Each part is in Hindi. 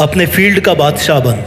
अपने फील्ड का बादशाह बन।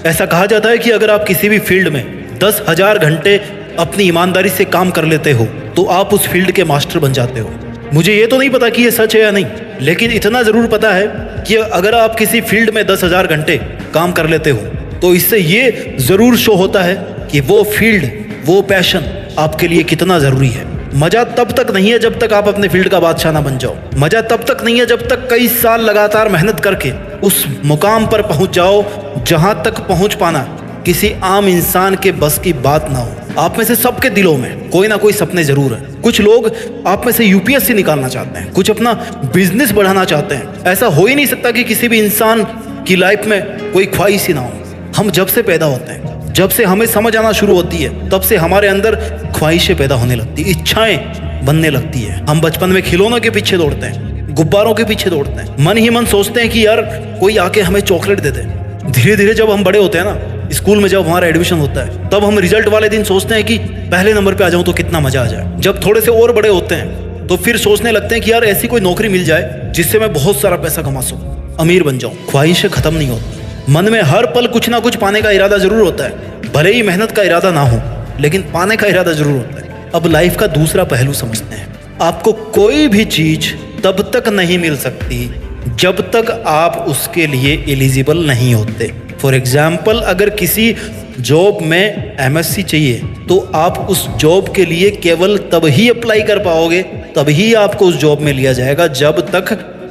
ऐसा कहा जाता है कि अगर आप किसी भी फील्ड में 10,000 घंटे अपनी ईमानदारी से काम कर लेते हो तो आप उस फील्ड के मास्टर बन जाते हो। मुझे ये तो नहीं पता कि ये सच है या नहीं, लेकिन इतना ज़रूर पता है कि अगर आप किसी फील्ड में 10,000 घंटे काम कर लेते हो तो इससे ये ज़रूर शो होता है कि वो फील्ड, वो पैशन आपके लिए कितना ज़रूरी है। मज़ा तब तक नहीं है जब तक आप अपने फील्ड का बादशाह ना बन जाओ। मज़ा तब तक नहीं है जब तक कई साल लगातार मेहनत करके उस मुकाम पर पहुंच जाओ जहां तक पहुंच पाना किसी आम इंसान के बस की बात ना हो। आप में से सबके दिलों में कोई ना कोई सपने जरूर है। कुछ लोग आप में से यूपीएससी निकालना चाहते हैं, कुछ अपना बिजनेस बढ़ाना चाहते हैं। ऐसा हो ही नहीं सकता कि किसी भी इंसान की लाइफ में कोई ख्वाहिश ही ना हो। हम जब से पैदा होते हैं, जब से हमें समझ आना शुरू होती है, तब से हमारे अंदर ख्वाहिशें पैदा होने लगती है, इच्छाएं बनने लगती है। हम बचपन में खिलौनों के पीछे दौड़ते हैं, गुब्बारों के पीछे दौड़ते हैं, मन ही मन सोचते हैं कि यार कोई आके हमें चॉकलेट दे दे। धीरे धीरे जब हम बड़े होते हैं ना, स्कूल में जब हमारा एडमिशन होता है, तब हम रिजल्ट वाले दिन सोचते हैं कि पहले नंबर पे आ जाऊं तो कितना मजा आ जाए। जब थोड़े से और बड़े होते हैं तो फिर सोचने लगते हैं कि यार ऐसी कोई नौकरी मिल जाए जिससे मैं बहुत सारा पैसा कमा सकूं, अमीर बन जाऊं। ख्वाहिशें खत्म नहीं होती। मन में हर पल कुछ ना कुछ पाने का इरादा जरूर होता है, भले ही मेहनत का इरादा ना हो, लेकिन पाने का इरादा जरूर होता है। अब लाइफ का दूसरा पहलू समझते हैं। आपको कोई भी चीज तब तक नहीं मिल सकती जब तक आप उसके लिए एलिजिबल नहीं होते। फॉर एग्जाम्पल, अगर किसी जॉब में एमएससी चाहिए तो आप उस जॉब के लिए केवल तब ही अप्लाई कर पाओगे, तभी आपको उस जॉब में लिया जाएगा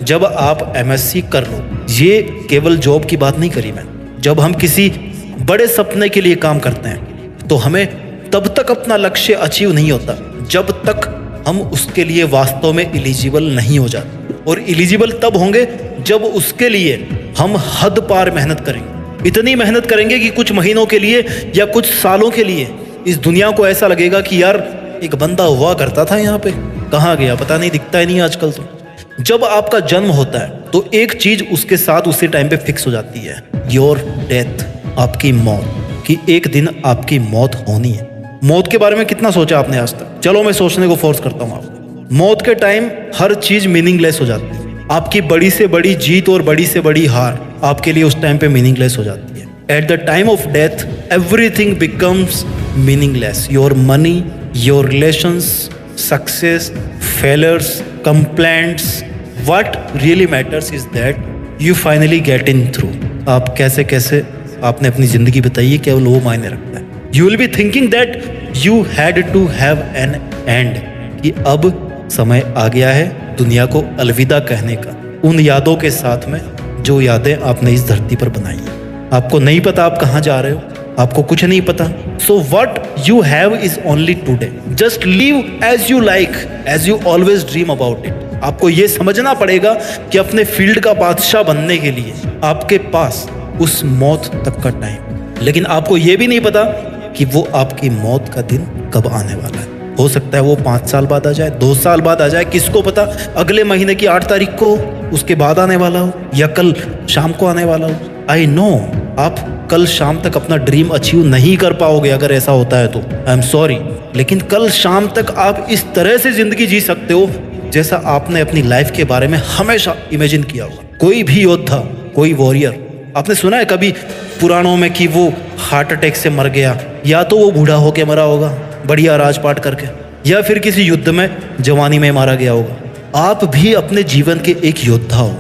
जब आप एमएससी कर लो। ये केवल जॉब की बात नहीं करी मैं। जब हम किसी बड़े सपने के लिए काम करते हैं तो हमें तब तक अपना लक्ष्य अचीव नहीं होता जब तक हम उसके लिए वास्तव में एलिजिबल नहीं हो जाते। और एलिजिबल तब होंगे जब उसके लिए हम हद पार मेहनत करेंगे। इतनी मेहनत करेंगे कि कुछ महीनों के लिए या कुछ सालों के लिए इस दुनिया को ऐसा लगेगा कि यार एक बंदा हुआ करता था यहाँ पे, कहाँ गया पता नहीं, दिखता ही नहीं आजकल तो। जब आपका जन्म होता है तो एक चीज उसके साथ उसी टाइम पे फिक्स हो जाती है, योर डेथ, आपकी मौत, कि एक दिन आपकी मौत होनी है। मौत के बारे में कितना सोचा आपने आज तक? चलो मैं सोचने को फोर्स करता हूँ आपको। मौत के टाइम हर चीज मीनिंगलेस हो जाती है। आपकी बड़ी से बड़ी जीत और बड़ी से बड़ी हार आपके लिए उस टाइम पे मीनिंगलेस हो जाती है। At the time of death everything becomes meaningless. Your money, your relations, success, failures, complaints, what really matters is that you finally get in through। आप कैसे कैसे आपने अपनी जिंदगी बताई है, केवल वो मायने रखता है। You will be thinking that you had to have an end, कि अब समय आ गया है दुनिया को अलविदा कहने का, उन यादों के साथ में जो यादें आपने इस धरती पर बनाई है। आपको नहीं पता आप कहाँ जा रहे हो, आपको कुछ नहीं पता। So what you have is only today। Just live as you like, as you always dream about it। आपको ये समझना पड़ेगा कि अपने फील्ड का बादशाह बनने के लिए आपके पास उस मौत तक का टाइम, लेकिन आपको ये भी नहीं पता कि वो आपकी मौत का दिन कब आने वाला है। हो सकता है वो 5 साल बाद आ जाए, 2 साल बाद आ जाए, किसको पता अगले महीने की 8 तारीख को उसके बाद आने वाला हो या कल शाम को आने वाला हो। आई नो आप कल शाम तक अपना ड्रीम अचीव नहीं कर पाओगे। अगर ऐसा होता है तो आई एम सॉरी, लेकिन कल शाम तक आप इस तरह से जिंदगी जी सकते हो जैसा आपने अपनी लाइफ के बारे में हमेशा इमेजिन किया होगा। कोई भी योद्धा, कोई वॉरियर, आपने सुना है कभी पुराणों में कि वो हार्ट अटैक से मर गया, या तो वो बूढ़ा होके मरा होगा बढ़िया राजपाट करके, या फिर किसी युद्ध में जवानी में मारा गया होगा। आप भी अपने जीवन के एक योद्धा हो।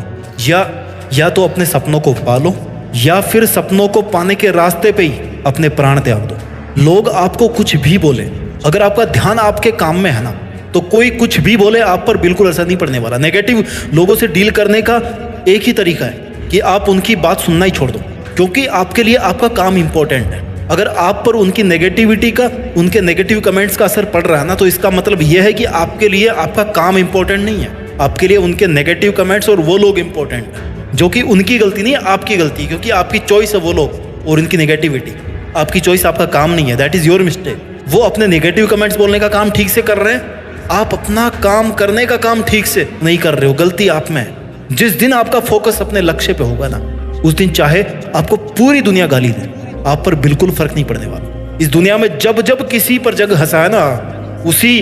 या तो अपने सपनों को पालो या फिर सपनों को पाने के रास्ते पे ही अपने प्राण त्याग दो। लोग आपको कुछ भी बोले, अगर आपका ध्यान आपके काम में है ना, तो कोई कुछ भी बोले आप पर बिल्कुल असर नहीं पड़ने वाला। नेगेटिव लोगों से डील करने का एक ही तरीका है कि आप उनकी बात सुनना ही छोड़ दो, क्योंकि आपके लिए आपका काम इंपॉर्टेंट है। अगर आप पर उनकी नेगेटिविटी का, उनके नेगेटिव कमेंट्स का असर पड़ रहा है ना, तो इसका मतलब यह है कि आपके लिए आपका काम इंपॉर्टेंट नहीं है। आपके लिए उनके नेगेटिव कमेंट्स और वो लोग इंपॉर्टेंट है, जो कि उनकी गलती नहीं है, आपकी गलती, क्योंकि आपकी चॉइस है वो लोग और उनकी नेगेटिविटी। आपकी चॉइस, आपका काम नहीं है, दैट इज योर मिस्टेक। वो अपने नेगेटिव कमेंट्स बोलने का काम ठीक से कर रहे हैं, आप अपना काम करने का काम ठीक से नहीं कर रहे हो, गलती आप में है। जिस दिन आपका फोकस अपने लक्ष्य पे होगा ना, उस दिन चाहे आपको पूरी दुनिया गाली दे, आप पर बिल्कुल फर्क नहीं पड़ने वाला। इस दुनिया में जब जब किसी पर जग हंसा है ना, उसी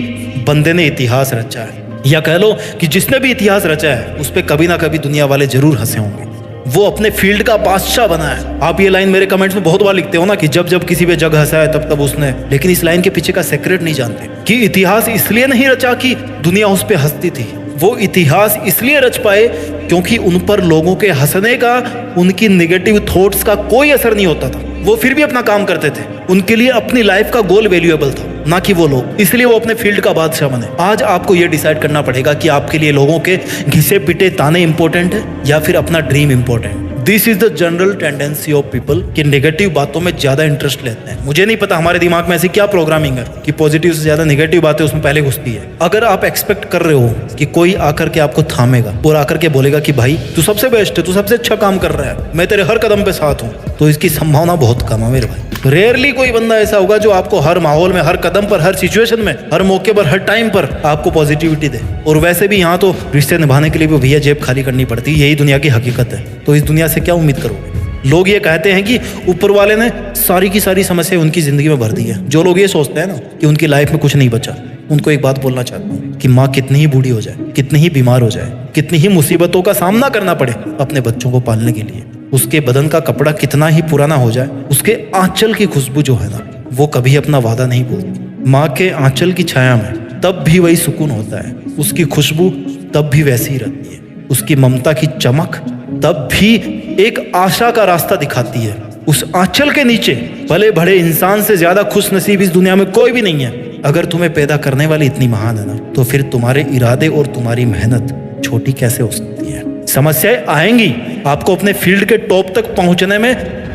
बंदे ने इतिहास रचा है। या कह लो कि जिसने भी इतिहास रचा है उस पर कभी ना कभी दुनिया वाले जरूर हंसे होंगे। वो अपने फील्ड का बादशाह बना है। आप ये लाइन मेरे कमेंट्स में बहुत बार लिखते हो ना कि जब जब किसी पे जग हंसा है तब तब उसने, लेकिन इस लाइन के पीछे का सीक्रेट नहीं जानते कि इतिहास इसलिए नहीं रचा कि दुनिया उस पे हंसती थी। वो इतिहास इसलिए रच पाए क्योंकि उन पर लोगों के हंसने का, उनकी नेगेटिव थॉट्स का कोई असर नहीं होता था। वो फिर भी अपना काम करते थे। उनके लिए अपनी लाइफ का गोल वैल्यूएबल था, ना कि वो लोग। इसलिए वो अपने फील्ड का बादशाह बने। आज आपको ये डिसाइड करना पड़ेगा कि आपके लिए लोगों के घिसे पिटे ताने इंपॉर्टेंट है या फिर अपना dream important. This is the general tendency of people कि नेगेटिव बातों में ज्यादा इंटरेस्ट लेते हैं। मुझे नहीं पता हमारे दिमाग में ऐसी क्या प्रोग्रामिंग है कि पॉजिटिव से ज्यादा नेगेटिव बातें उसमें पहले घुसती है। अगर आप एक्सपेक्ट कर रहे हो कि कोई आकर के आपको थामेगा और आकर के बोलेगा कि भाई तू सबसे बेस्ट है, तू सबसे अच्छा काम कर रहा है, मैं तेरे हर कदम पे साथ हूँ, तो इसकी संभावना बहुत कम है मेरे भाई। रेयरली कोई बंदा ऐसा होगा जो आपको हर माहौल में, हर कदम पर, हर सिचुएशन में, हर मौके पर, हर टाइम पर आपको पॉजिटिविटी दे। और वैसे भी यहाँ तो रिश्ते निभाने के लिए भी भैया जेब खाली करनी पड़ती है, यही दुनिया की हकीकत है। तो इस दुनिया से क्या उम्मीद करोगे? लोग ये कहते हैं कि ऊपर वाले ने सारी की सारी समस्या उनकी जिंदगी में भर दी है। जो लोग ये सोचते हैं ना कि उनकी लाइफ में कुछ नहीं बचा, उनको एक बात बोलना चाहता हूँ कि माँ कितनी ही बूढ़ी हो जाए, कितनी ही बीमार हो जाए, कितनी ही मुसीबतों का सामना करना पड़े अपने बच्चों को पालने के लिए, उसके बदन का कपड़ा कितना ही पुराना हो जाए, उसके आंचल की खुशबू जो है ना, वो कभी अपना वादा नहीं भूलती। माँ के आंचल की छाया में तब भी वही सुकून होता है, उसकी खुशबू तब भी वैसी ही रहती है, उसकी ममता की चमक तब भी एक आशा का रास्ता दिखाती है। उस आंचल के नीचे भले बड़े इंसान से ज्यादा खुश नसीब इस दुनिया में कोई भी नहीं है। अगर तुम्हें पैदा करने वाली इतनी महान है ना, तो फिर तुम्हारे इरादे और तुम्हारी मेहनत छोटी कैसे हो सकती है? समस्याएं आएंगी, आपको अपने फील्ड के टॉप तक पहुंचने में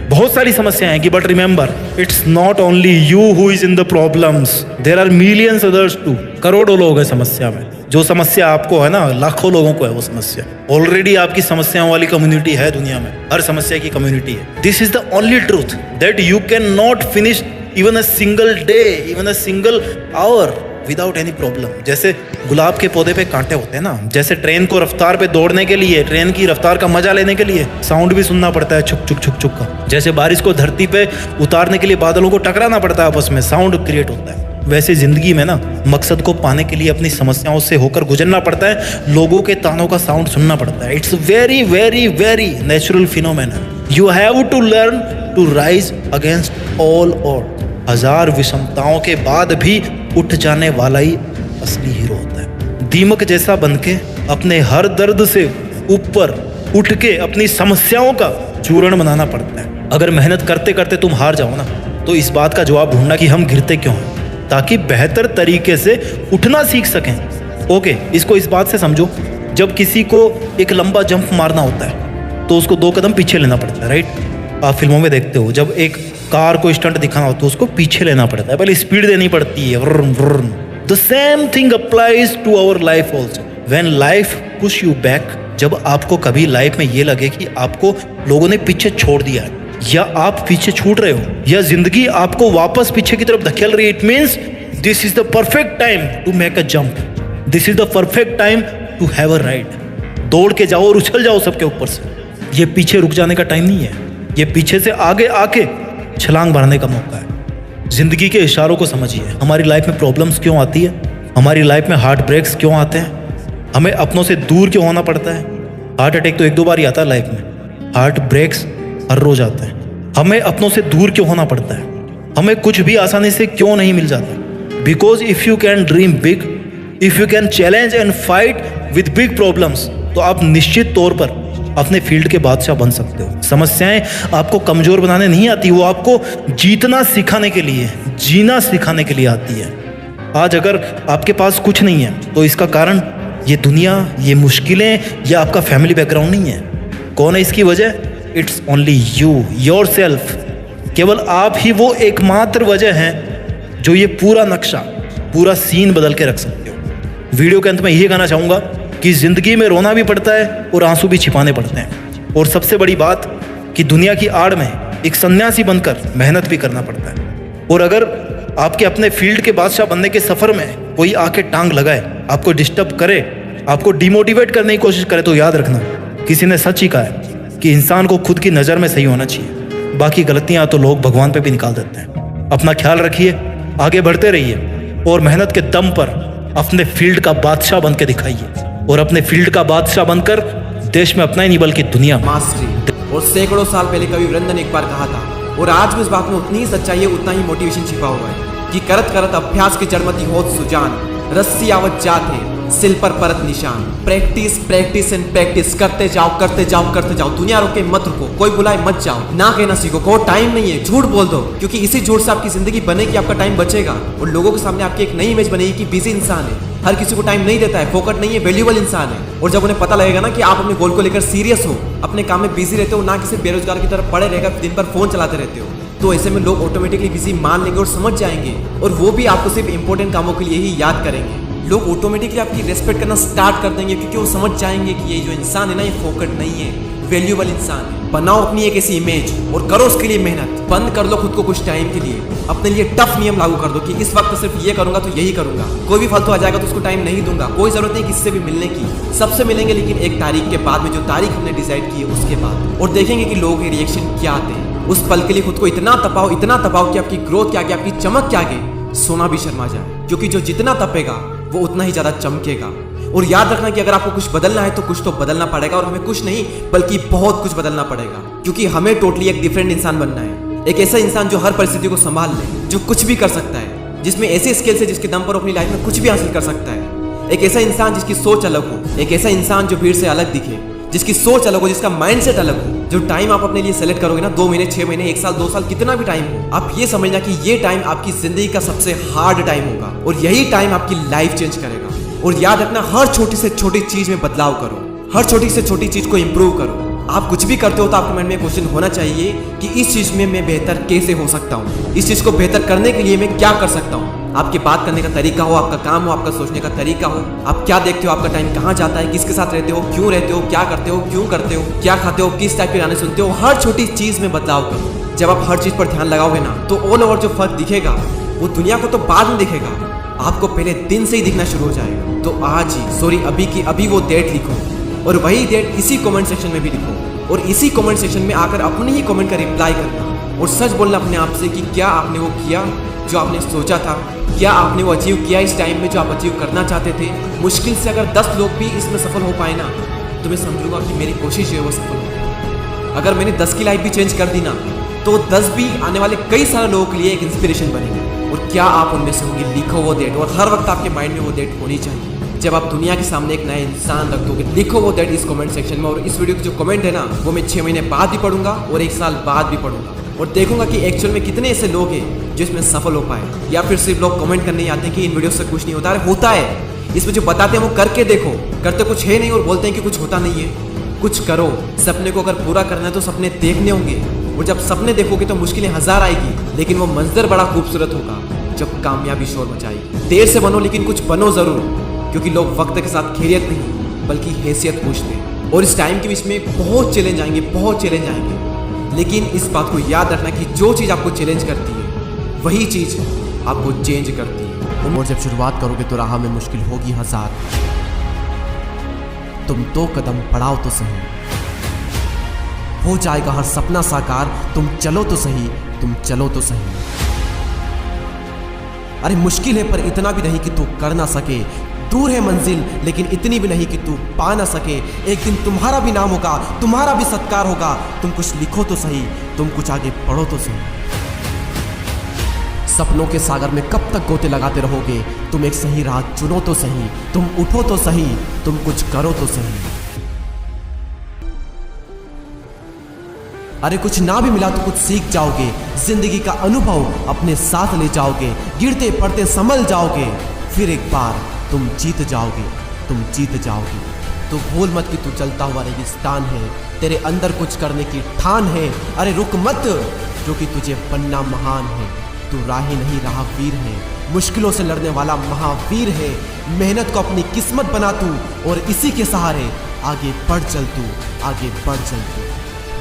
बहुत सारी समस्याएं आएंगी, but remember it's not only you who is in the problems, there are millions others too. करोड़ों लोग हैं समस्या में। जो समस्या आपको है ना, लाखों लोगों को है वो समस्या। ऑलरेडी आपकी समस्याओं वाली कम्युनिटी है दुनिया में, हर समस्या की कम्युनिटी है। This is the only truth that you can not finish even a single day, even a single our without any problem. जैसे गुलाब के पौधे पे कांटे होते हैं ना, जैसे ट्रेन को रफ्तार पे दौड़ने के लिए, ट्रेन की रफ्तार का मजा लेने के लिए साउंड भी सुनना पड़ता है, छुक छुक छुक छुक का। जैसे बारिश को धरती पे उतारने के लिए बादलों को टकराना पड़ता है आपस में, साउंड क्रिएट होता है। वैसे जिंदगी में ना मकसद को पाने के लिए अपनी समस्याओं से होकर गुजरना पड़ता है, लोगों के तानों का साउंड सुनना पड़ता है। It's very very very natural phenomena. You have to learn to rise against all odd. हजार विषमताओं के बाद भी उठ जाने वाला ही असली हीरो होता है। दीमक जैसा बनके अपने हर दर्द से ऊपर उठ के अपनी समस्याओं का चूर्ण बनाना पड़ता है। अगर मेहनत करते करते तुम हार जाओ ना, तो इस बात का जवाब ढूंढना कि हम गिरते क्यों हैं, ताकि बेहतर तरीके से उठना सीख सकें। ओके, इसको इस बात से समझो, जब किसी को एक लंबा जंप मारना होता है तो उसको 2 कदम पीछे लेना पड़ता है, राइट? आप फिल्मों में देखते हो, जब एक कार को स्टंट दिखाना हो तो उसको पीछे लेना पड़ता है, पहले स्पीड देनी पड़ती है। The same thing applies to our life also. When life push you back, जब आपको कभी लाइफ में ये लगे कि आपको लोगों ने पीछे छोड़ दिया है, या आप पीछे छूट रहे हो, या जिंदगी आपको वापस पीछे की तरफ धकेल रही है, it means this is the perfect time to make a jump. This is the perfect time to have a ride. दौड़ के जाओ और उछल जाओ सबके ऊपर से। ये पीछे रुक जाने का टाइम नहीं है, ये पीछे से आगे आके छलांग मारने का मौका है। जिंदगी के इशारों को समझिए। हमारी लाइफ में प्रॉब्लम्स क्यों आती है, हमारी लाइफ में हार्ट ब्रेक्स क्यों आते हैं, हमें अपनों से दूर क्यों होना पड़ता है। हार्ट अटैक तो 1-2 बार ही आता है लाइफ में, हार्ट ब्रेक्स हर रोज आते हैं। हमें अपनों से दूर क्यों होना पड़ता है, हमें कुछ भी आसानी से क्यों नहीं मिल जाता। Because if you can dream big, if you can challenge and fight with big problems, तो आप निश्चित तौर पर अपने फील्ड के बादशाह बन सकते हो। समस्याएं आपको कमजोर बनाने नहीं आती, वो आपको जीतना सिखाने के लिए, जीना सिखाने के लिए आती है। आज अगर आपके पास कुछ नहीं है तो इसका कारण ये दुनिया, ये मुश्किलें, या आपका फैमिली बैकग्राउंड नहीं है। कौन है इसकी वजह? It's only you, your self. केवल आप ही वो एकमात्र वजह है जो ये पूरा नक्शा, पूरा सीन बदल के रख सकते हो। वीडियो के अंत में यही कहना चाहूँगा कि जिंदगी में रोना भी पड़ता है और आंसू भी छिपाने पड़ते हैं। और सबसे बड़ी बात कि दुनिया की आड़ में एक सन्यासी बनकर मेहनत भी करना पड़ता है। और अगर आपके अपने फील्ड के बादशाह बनने के सफ़र में कोई आके टांग लगाए, आपको डिस्टर्ब करे, आपको डिमोटिवेट करने की कोशिश करे, तो याद रखना, किसी ने सच ही कहा है कि इंसान को खुद की नज़र में सही होना चाहिए, बाकी गलतियाँ तो लोग भगवान पे भी निकाल देते हैं। अपना ख्याल रखिए, आगे बढ़ते रहिए और मेहनत के दम पर अपने फील्ड का बादशाह बन के दिखाइए। और अपने फील्ड का बादशाह बनकर देश में अपना ही नहीं बल्कि दुनिया में। मास्टरी। और सैकड़ों साल पहले कवि वृंदन ने एक बार कहा था, और आज भी इस बात में उतनी ही सच्चाई है, उतना ही मोटिवेशन छिपा हुआ है कि करत करत अभ्यास की जड़मती होत सुजान, रस्सी आवत जाते सिल पर परत निशान। प्रैक्टिस प्रैक्टिस एंड प्रैक्टिस करते जाओ करते जाओ करते जाओ। दुनिया रोके मत रुको, कोई बुलाए मत जाओ, ना कहना सीखो, कहो टाइम नहीं है, झूठ बोल दो, क्योंकि इसी झूठ से आपकी जिंदगी बनेगी, आपका टाइम बचेगा और लोगों के सामने आपकी एक नई इमेज बनेगी कि बिजी इंसान है, हर किसी को टाइम नहीं देता है, फोकट नहीं है, वैल्यूबल इंसान है। और जब उन्हें पता लगेगा ना कि आप अपने गोल को लेकर सीरियस हो, अपने काम में बिजी रहते हो, ना किसी बेरोजगार की तरह पड़े रहेगा दिन भर फोन चलाते रहते हो, तो ऐसे में लोग ऑटोमेटिकली बिजी मान लेंगे और समझ जाएंगे, और वो भी आपको सिर्फ इंपॉर्टेंट कामों के लिए ही याद करेंगे। लोग ऑटोमेटिकली आपकी रेस्पेक्ट करना स्टार्ट कर देंगे, क्योंकि वो समझ जाएंगे कि ये जो इंसान है ना, ये फोकट नहीं है, वैल्यूबल इंसान है। बनाओ अपनी एक ऐसी इमेज और करो उसके लिए मेहनत। बंद कर लो खुद को कुछ टाइम के लिए, अपने लिए टफ नियम लागू कर दो कि इस वक्त सिर्फ ये करूंगा तो यही करूंगा, कोई भी फालतू आ जाएगा तो उसको टाइम नहीं दूंगा, कोई जरूरत नहीं किससे भी मिलने की, सबसे मिलेंगे लेकिन एक तारीख के बाद में, जो तारीख हमने डिसाइड की है उसके बाद, और देखेंगे कि लोगों के रिएक्शन क्या आते हैं। उस पल के लिए खुद को इतना तपाओ कि आपकी ग्रोथ के आगे, आपकी चमक के आगे सोना भी शर्मा जाए, क्योंकि जो जितना तपेगा वो उतना ही ज्यादा चमकेगा। और याद रखना कि अगर आपको कुछ बदलना है तो कुछ तो बदलना पड़ेगा, और हमें कुछ नहीं बल्कि बहुत कुछ बदलना पड़ेगा, क्योंकि हमें टोटली एक डिफरेंट इंसान बनना है। एक ऐसा इंसान जो हर परिस्थिति को संभाल ले, जो कुछ भी कर सकता है, जिसमें ऐसे स्किल्स है जिसके दम पर अपनी लाइफ में कुछ भी हासिल कर सकता है। एक ऐसा इंसान जिसकी सोच अलग हो, एक ऐसा इंसान जो भीड़ से अलग दिखे, जिसकी सोच अलग हो, जिसका माइंडसेट अलग हो। जो टाइम आप अपने लिए सेलेक्ट करोगे ना, 2 महीने 6 महीने 1 साल 2 साल कितना भी टाइम हो, आप ये समझना कि ये टाइम आपकी जिंदगी का सबसे हार्ड टाइम होगा, और यही टाइम आपकी लाइफ चेंज करेगा। और याद रखना, हर छोटी से छोटी चीज में बदलाव करो, हर छोटी से छोटी चीज को इंप्रूव करो। आप कुछ भी करते हो तो आपके मन में क्वेश्चन होना चाहिए कि इस चीज में मैं बेहतर कैसे हो सकता हूँ, इस चीज को बेहतर करने के लिए मैं क्या कर सकता हूँ। आपके बात करने का तरीका हो, आपका काम हो, आपका सोचने का तरीका हो, आप क्या देखते हो, आपका टाइम कहाँ जाता है, किसके साथ रहते हो, क्यों रहते हो, क्या करते हो, क्यों करते हो, क्या खाते हो, किस टाइप के गाने सुनते हो, हर छोटी चीज में बदलाव करो। जब आप हर चीज पर ध्यान लगाओगे ना, तो ऑल ओवर जो फर्क दिखेगा वो दुनिया को तो बाद में दिखेगा, आपको पहले दिन से ही दिखना शुरू हो जाएगा। तो आज ही अभी की अभी वो डेट लिखो, और वही डेट इसी कमेंट सेक्शन में भी लिखो, और इसी कमेंट सेक्शन में आकर अपने ही कमेंट का रिप्लाई करना, और सच बोलना अपने आप से कि क्या आपने वो किया जो आपने सोचा था, क्या आपने वो अचीव किया इस टाइम में जो आप अचीव करना चाहते थे। मुश्किल से अगर 10 लोग भी इसमें सफल हो पाए ना, तो मैं समझूंगा कि मेरी कोशिश है वो सफल हो। अगर मैंने 10 की लाइफ भी चेंज कर दी ना, तो 10 भी आने वाले कई सारे लोगों के लिए एक इंस्पिरेशन बनेंगे। और क्या आप उनमें से होंगे, लिखो वो डेट, और हर वक्त आपके माइंड में वो डेट होनी चाहिए। जब आप दुनिया के सामने एक नया इंसान रख दोगे, लिखो वो डेट इस कमेंट सेक्शन में। और इस वीडियो की जो कमेंट है ना, वो मैं 6 महीने बाद भी पढ़ूंगा और 1 साल बाद भी पढ़ूंगा, और देखूंगा कि एक्चुअल में कितने ऐसे लोग हैं जो इसमें सफल हो पाए, या फिर सिर्फ लोग कमेंट करने आते हैं कि इन वीडियो से कुछ नहीं होता। अरे होता है, इसमें जो बताते हैं वो करके देखो, करते कुछ है नहीं और बोलते हैं कि कुछ होता नहीं है। कुछ करो, सपने को अगर पूरा करना है तो सपने देखने होंगे, और जब सपने देखोगे तो मुश्किलें 1000 आएगी, लेकिन वो मंजर बड़ा खूबसूरत होगा जब कामयाबी शोर मचाएगी। देर से बनो लेकिन कुछ बनो जरूर, क्योंकि लोग वक्त के साथ खैरियत नहीं बल्कि हैसियत पूछते हैं। और इस टाइम के बीच में बहुत चैलेंज आएंगे, बहुत चैलेंज आएंगे, लेकिन इस बात को याद रखना कि जो चीज़ आपको चैलेंज करती है वही चीज़ आपको चेंज करती है। और जब शुरुआत करोगे तो राह में मुश्किल होगी 1000, तुम 2 कदम बढ़ाओ तो सही, हो जाएगा हर सपना साकार। तुम चलो तो सही, तुम चलो तो सही। अरे मुश्किल है पर इतना भी नहीं कि तू कर ना सके, दूर है मंजिल लेकिन इतनी भी नहीं कि तू पा ना सके। एक दिन तुम्हारा भी नाम होगा, तुम्हारा भी सत्कार होगा। तुम कुछ लिखो तो सही, तुम कुछ आगे बढ़ो तो सही। सपनों के सागर में कब तक गोते लगाते रहोगे? तुम एक सही राह चुनो तो सही, तुम उठो तो सही, तुम कुछ करो तो सही। अरे कुछ ना भी मिला तो कुछ सीख जाओगे, जिंदगी का अनुभव अपने साथ ले जाओगे, गिरते पड़ते संभल जाओगे, फिर एक बार तुम जीत जाओगे, तुम जीत जाओगे। तो भूल मत कि तू चलता हुआ रेगिस्तान है, तेरे अंदर कुछ करने की ठान है। अरे रुक मत, क्योंकि तुझे बनना महान है। तू राही नहीं रहा वीर है, मुश्किलों से लड़ने वाला महावीर है। मेहनत को अपनी किस्मत बना तू, और इसी के सहारे आगे बढ़ चल तू, आगे बढ़ चल तू।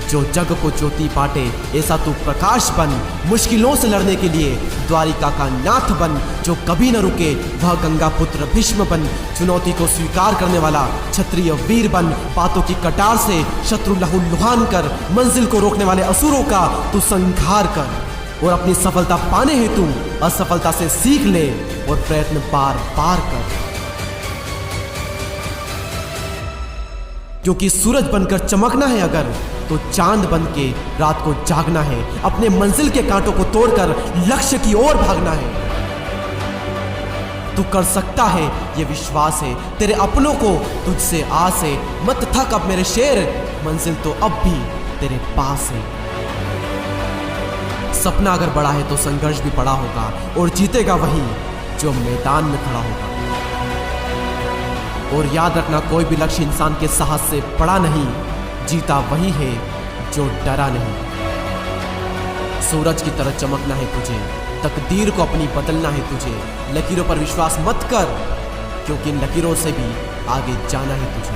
जो जग को ज्योति बांटे ऐसा तू प्रकाश बन, मुश्किलों से लड़ने के लिए द्वारिका का नाथ बन। जो कभी न रुके वह गंगा पुत्र भीष्म बन, चुनौती को स्वीकार करने वाला क्षत्रिय वीर बन। बातों की कटार से शत्रु लहूलुहान कर, मंजिल को रोकने वाले असुरों का तू संहार कर। और अपनी सफलता पाने हेतु असफलता से सीख ले और प्रयत्न बार बार कर। क्योंकि सूरज बनकर चमकना है अगर, तो चांद बन के रात को जागना है। अपने मंजिल के कांटों को तोड़कर लक्ष्य की ओर भागना है। तू कर सकता है, ये विश्वास है। तेरे अपनों को तुझसे आस है। मत थक अब मेरे शेर, मंजिल तो अब भी तेरे पास है। सपना अगर बड़ा है तो संघर्ष भी बड़ा होगा, और जीतेगा वही जो मैदान में खड़ा होगा। और याद रखना, कोई भी लक्ष्य इंसान के साहस से बड़ा नहीं, जीता वही है जो डरा नहीं। सूरज की तरह चमकना है तुझे, तकदीर को अपनी बदलना है तुझे। लकीरों पर विश्वास मत कर, क्योंकि इन लकीरों से भी आगे जाना है तुझे।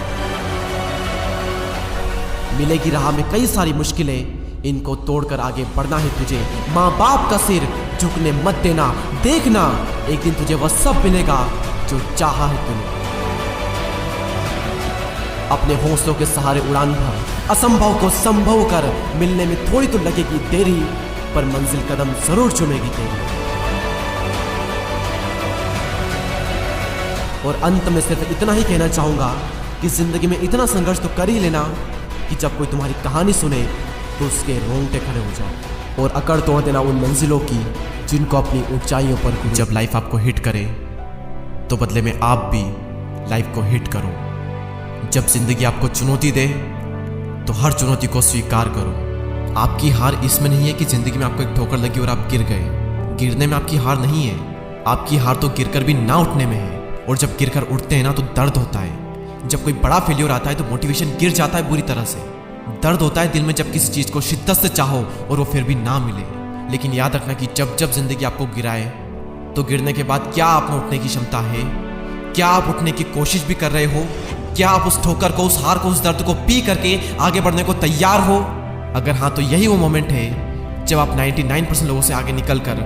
मिलेगी राह में कई सारी मुश्किलें, इनको तोड़कर आगे बढ़ना है तुझे। माँ बाप का सिर झुकने मत देना, देखना एक दिन तुझे वह सब मिलेगा जो चाहा है तूने। अपने हौसलों के सहारे उड़ान भर, असंभव को संभव कर। मिलने में थोड़ी तो लगेगी देरी, पर मंजिल कदम जरूर चुमेगी तेरी। और अंत में सिर्फ इतना ही कहना चाहूंगा कि जिंदगी में इतना संघर्ष तो कर ही लेना कि जब कोई तुम्हारी कहानी सुने तो उसके रोंगटे खड़े हो जाए। और अकड़ तोड़ देना उन मंजिलों की जिनको अपनी ऊंचाइयों पर। जब लाइफ आपको हिट करे तो बदले में आप भी लाइफ को हिट करो। जब जिंदगी आपको चुनौती दे तो हर चुनौती को स्वीकार करो। आपकी हार इसमें नहीं है कि जिंदगी में आपको एक ठोकर लगी और आप गिर गए। गिरने में आपकी हार नहीं है, आपकी हार तो गिरकर भी ना उठने में है। और जब गिरकर उठते हैं ना तो दर्द होता है। जब कोई बड़ा फेलियर आता है तो मोटिवेशन गिर जाता है बुरी तरह से। दर्द होता है दिल में जब किसी चीज को शिद्दत से चाहो और वो फिर भी ना मिले। लेकिन याद रखना कि जब जब जिंदगी आपको गिराए तो गिरने के बाद क्या आप में उठने की क्षमता है? क्या आप उठने की कोशिश भी कर रहे हो? क्या आप उस ठोकर को, उस हार को, उस दर्द को पी करके आगे बढ़ने को तैयार हो? अगर हाँ, तो यही वो मोमेंट है जब आप 99% लोगों से आगे निकलकर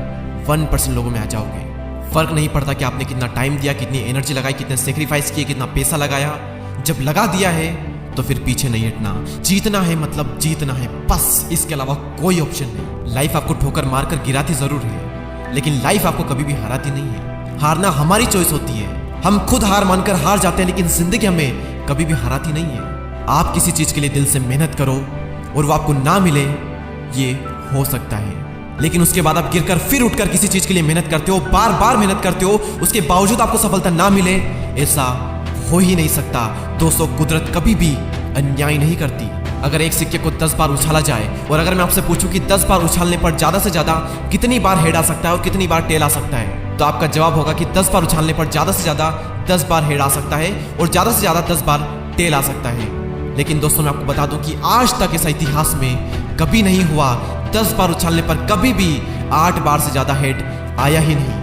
1% लोगों में आ जाओगे। फर्क नहीं पड़ता कि आपने कितना टाइम दिया, कितनी एनर्जी लगाई, कितने सेक्रीफाइस किए, कितना पैसा लगाया। जब लगा दिया है तो फिर पीछे नहीं हटना। जीतना है मतलब जीतना है, बस। इसके अलावा कोई ऑप्शन नहीं। लाइफ आपको ठोकर मारकर गिराती जरूर है, लेकिन लाइफ आपको कभी भी हराती नहीं है। हारना हमारी चॉइस होती है। हम खुद हार मानकर हार जाते हैं, लेकिन जिंदगी हमें कभी भी हराती नहीं है। आप किसी चीज के लिए दिल से मेहनत करो और वो आपको ना मिले, ये हो सकता है। लेकिन उसके बाद आप गिरकर फिर उठकर किसी चीज के लिए मेहनत करते हो, बार बार मेहनत करते हो, उसके बावजूद आपको सफलता ना मिले, ऐसा हो ही नहीं सकता। दोस्तों, कुदरत कभी भी अन्याय नहीं करती। अगर एक सिक्के को 10 बार उछाला जाए और अगर मैं आपसे पूछूं कि 10 बार उछालने पर ज्यादा से ज्यादा कितनी बार हेड आ सकता है और कितनी बार टेल आ सकता है, तो आपका जवाब होगा कि 10 बार उछालने पर ज्यादा से ज्यादा 10 बार हेड आ सकता है और ज्यादा से ज्यादा 10 बार टेल आ सकता है। लेकिन दोस्तों, मैं आपको बता दूं कि आज तक ऐसा इतिहास में कभी नहीं हुआ। 10 बार उछालने पर कभी भी 8 बार से ज्यादा हेड आया ही नहीं।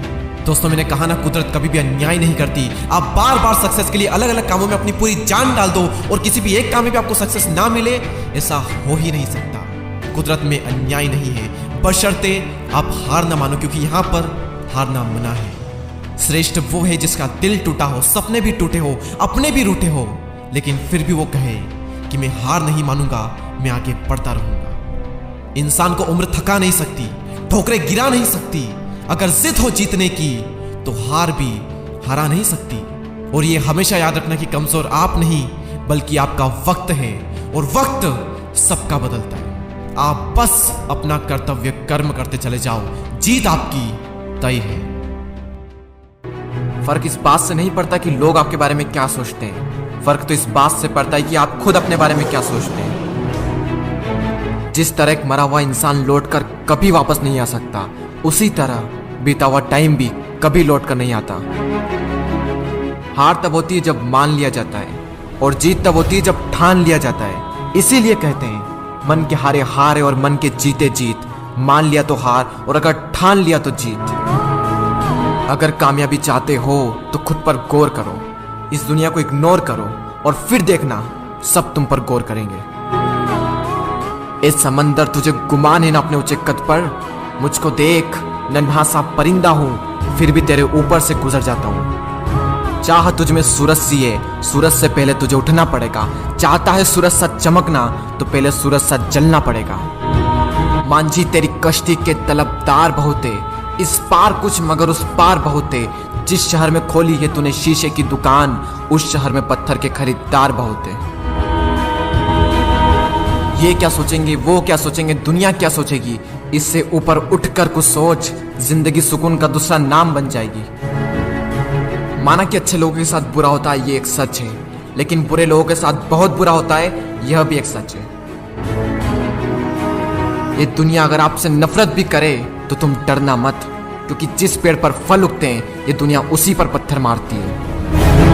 दोस्तों, मैंने कहा ना, कुदरत कभी भी अन्याय नहीं करती। आप बार बार सक्सेस के लिए अलग अलग कामों में अपनी पूरी जान डाल दो और किसी भी एक काम में भी आपको सक्सेस ना मिले, ऐसा हो ही नहीं सकता। कुदरत में अन्याय नहीं है, बशर्ते आप हार ना मानो, क्योंकि यहां पर हारना मना है। श्रेष्ठ वो है जिसका दिल टूटा हो, सपने भी टूटे हो, अपने भी रूठे हो, लेकिन फिर भी वो कहे कि मैं हार नहीं मानूंगा, मैं आगे बढ़ता रहूंगा। इंसान को उम्र थका नहीं सकती, ठोकरें गिरा नहीं सकती। अगर जिद हो जीतने की तो हार भी हरा नहीं सकती। और ये हमेशा याद रखना कि कमजोर आप नहीं, बल्कि आपका वक्त है, और वक्त सबका बदलता है। आप बस अपना कर्तव्य कर्म करते चले जाओ, जीत आपकी तय है। फर्क इस बात से नहीं पड़ता कि लोग आपके बारे में क्या सोचते हैं, फर्क तो इस बात से पड़ता है कि आप खुद अपने बारे में क्या सोचते हैं। जिस तरह एक मरा हुआ इंसान लौटकर कभी वापस नहीं आ सकता, उसी तरह बीता हुआ टाइम भी कभी लौट कर नहीं आता। हार तब होती है जब मान लिया जाता है, और जीत तब होती है जब ठान लिया जाता है। इसीलिए कहते हैं, मन के हारे हार है और मन के जीते जीत। मान लिया तो हार, और अगर ठान लिया तो जीत। अगर कामयाबी चाहते हो तो खुद पर गौर करो, इस दुनिया को इग्नोर करो, और फिर देखना सब तुम पर गौर करेंगे। इस समंदर तुझे गुमान है ना अपने ऊंचे कद पर। मुझको देख, नन्हा सा परिंदा हूं, फिर भी तेरे ऊपर से गुजर जाता हूं। चाह तुझ में सूरज सी है, सूरज से पहले तुझे उठना पड़ेगा। चाहता है सूरज सा चमकना, तो पहले सूरज सा जलना पड़ेगा। मांझी तेरी कश्ती के तलबदार बहुते, इस पार कुछ मगर उस पार बहुते। जिस शहर में खोली है तूने शीशे की दुकान, उस शहर में पत्थर के खरीदार बहुते। ये क्या सोचेंगे, वो क्या सोचेंगे, दुनिया क्या सोचेगी, इससे ऊपर उठकर कुछ सोच, जिंदगी सुकून का दूसरा नाम बन जाएगी। माना कि अच्छे लोगों के साथ बुरा होता है, ये एक सच है, लेकिन बुरे लोगों के साथ बहुत बुरा होता है, यह भी एक सच है। ये दुनिया अगर आपसे नफरत भी करे तो तुम डरना मत, क्योंकि जिस पेड़ पर फल उगते हैं ये दुनिया उसी पर पत्थर मारती है।